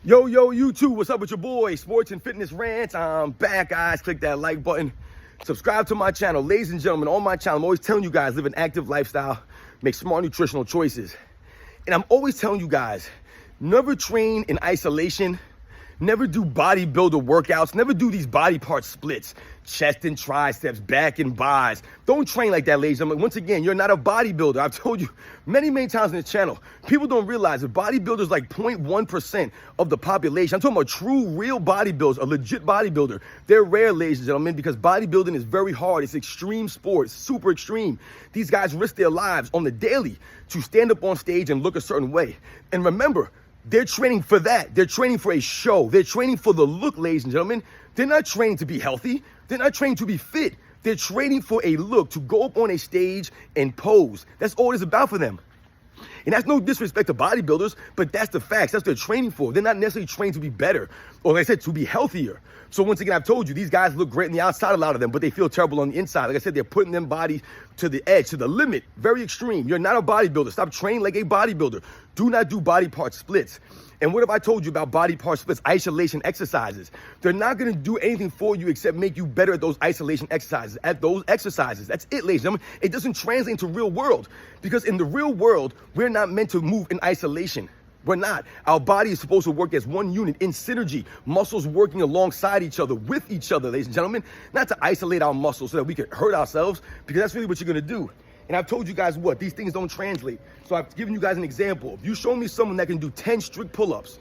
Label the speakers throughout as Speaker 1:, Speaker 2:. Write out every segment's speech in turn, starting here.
Speaker 1: Yo, YouTube, what's up with your boy? Sports and Fitness Rants. I'm back, guys. Click that like button. Subscribe to my channel. Ladies and gentlemen, on my channel, I'm always telling you guys, live an active lifestyle, make smart nutritional choices. And I'm always telling you guys, never train in isolation. Never do bodybuilder workouts. Never do these body part splits, chest and triceps, back and buys. Don't train like that, ladies and gentlemen. Once again, you're not a bodybuilder. I've told you many times on this channel. People don't realize that bodybuilders like 0.1% of the population. I'm talking about true, real bodybuilders, a legit bodybuilder. They're rare, ladies and gentlemen, because bodybuilding is very hard. It's extreme sport, super extreme. These guys risk their lives on the daily to stand up on stage and look a certain way. And remember, they're training for that. They're training for a show. They're training for the look, ladies and gentlemen. They're not training to be healthy. They're not training to be fit. They're training for a look, to go up on a stage and pose. That's all it's about for them. And that's no disrespect to bodybuilders, but that's the facts. That's what they're training for. They're not necessarily trained to be better, or like I said, to be healthier. So once again, I've told you, these guys look great on the outside, a lot of them, but they feel terrible on the inside. Like I said, they're putting them bodies to the edge, to the limit, very extreme. You're not a bodybuilder. Stop training like a bodybuilder. Do not do body part splits. And what have I told you about body part splits? Isolation exercises. They're not going to do anything for you except make you better at those isolation exercises, That's it, ladies and gentlemen. It doesn't translate into real world, because in the real world, we're not meant to move in isolation. We're not. Our body is supposed to work as one unit in synergy, muscles working alongside each other, with each other, ladies and gentlemen, not to isolate our muscles so that we can hurt ourselves, because that's really what you're going to do. And I've told you guys what, these things don't translate. So I've given you guys an example. If you show me someone that can do 10 strict pull-ups,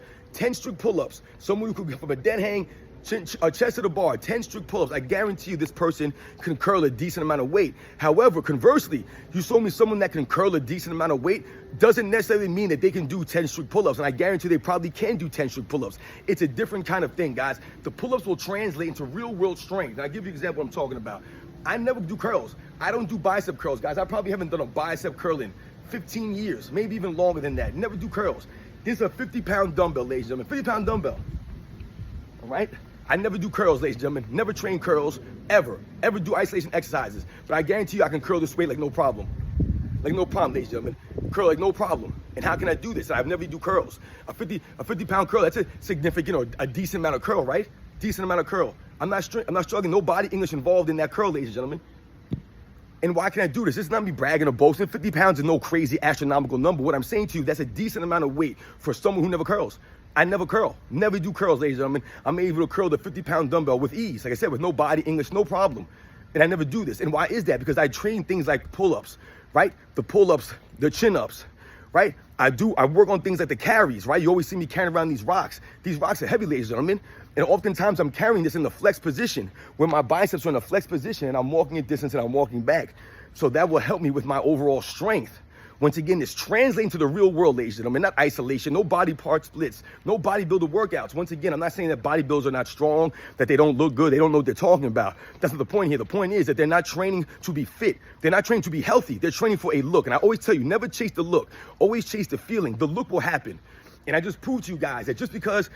Speaker 1: someone who could go from a dead hang, chest to the bar, 10 strict pull-ups, I guarantee you this person can curl a decent amount of weight. However, conversely, you show me someone that can curl a decent amount of weight, doesn't necessarily mean that they can do 10 strict pull-ups. And I guarantee they probably can do 10 strict pull-ups. It's a different kind of thing, guys. The pull-ups will translate into real world strength. And I'll give you an example of what I'm talking about. I never do curls. I don't do bicep curls, guys. I probably haven't done a bicep curl in 15 years, maybe even longer than that. Never do curls. This is a 50-pound dumbbell, ladies and gentlemen. 50-pound dumbbell. All right? I never do curls, ladies and gentlemen. Never train curls, ever. Ever do isolation exercises. But I guarantee you I can curl this weight like no problem. Like no problem, ladies and gentlemen. Curl like no problem. And how can I do this? I've never do curls. A 50-pound curl, that's a significant or a decent amount of curl, right? Decent amount of curl. I'm not struggling. No body English involved in that curl, ladies and gentlemen. And why can I do this? This is not me bragging or boasting. 50 pounds is no crazy astronomical number. What I'm saying to you, that's a decent amount of weight for someone who never curls. I never curl. Never do curls, ladies and gentlemen. I'm able to curl the 50-pound dumbbell with ease. Like I said, with no body English, no problem. And I never do this. And why is that? Because I train things like pull-ups, right? The pull-ups, the chin-ups, right? I work on things like the carries, right? You always see me carrying around these rocks. These rocks are heavy, ladies and gentlemen. And oftentimes I'm carrying this in the flex position, where my biceps are in the flex position and I'm walking a distance and I'm walking back. So that will help me with my overall strength. Once again, it's translating to the real world, ladies and gentlemen, not isolation, no body part splits, no bodybuilder workouts. Once again, I'm not saying that bodybuilders are not strong, that they don't look good, they don't know what they're talking about. That's not the point here. The point is that they're not training to be fit. They're not training to be healthy. They're training for a look. And I always tell you, never chase the look. Always chase the feeling. The look will happen. And I just proved to you guys that just because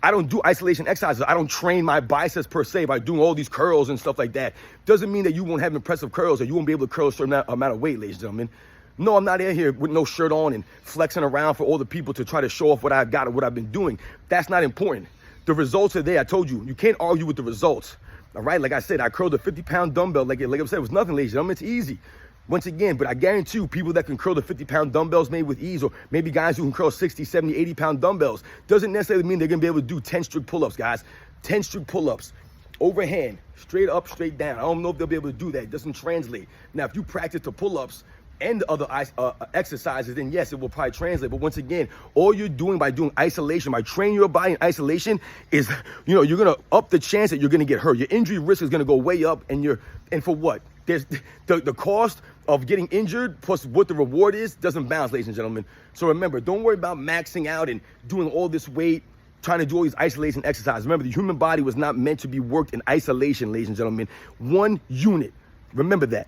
Speaker 1: I don't do isolation exercises, I don't train my biceps per se by doing all these curls and stuff like that, doesn't mean that you won't have impressive curls or you won't be able to curl a certain amount of weight, ladies and gentlemen. No, I'm not in here with no shirt on and flexing around for all the people to try to show off what I've got or what I've been doing. That's not important. The results are there. I told you, you can't argue with the results. All right, like I said, I curled a 50-pound dumbbell. Like I said, it was nothing, ladies and gentlemen. It's easy. Once again, but I guarantee you, people that can curl the 50-pound dumbbells made with ease, or maybe guys who can curl 60, 70, 80-pound dumbbells, doesn't necessarily mean they're going to be able to do 10 strict pull-ups, guys. 10 strict pull-ups, overhand, straight up, straight down. I don't know if they'll be able to do that. It doesn't translate. Now, if you practice the pull-ups and the other exercises, then yes, it will probably translate. But once again, all you're doing by doing isolation, by training your body in isolation is, you're going to up the chance that you're going to get hurt. Your injury risk is going to go way up, and for what? There's the cost of getting injured plus what the reward is doesn't balance, ladies and gentlemen. So remember, don't worry about maxing out and doing all this weight, trying to do all these isolation exercises. Remember, the human body was not meant to be worked in isolation, ladies and gentlemen. One unit. Remember that.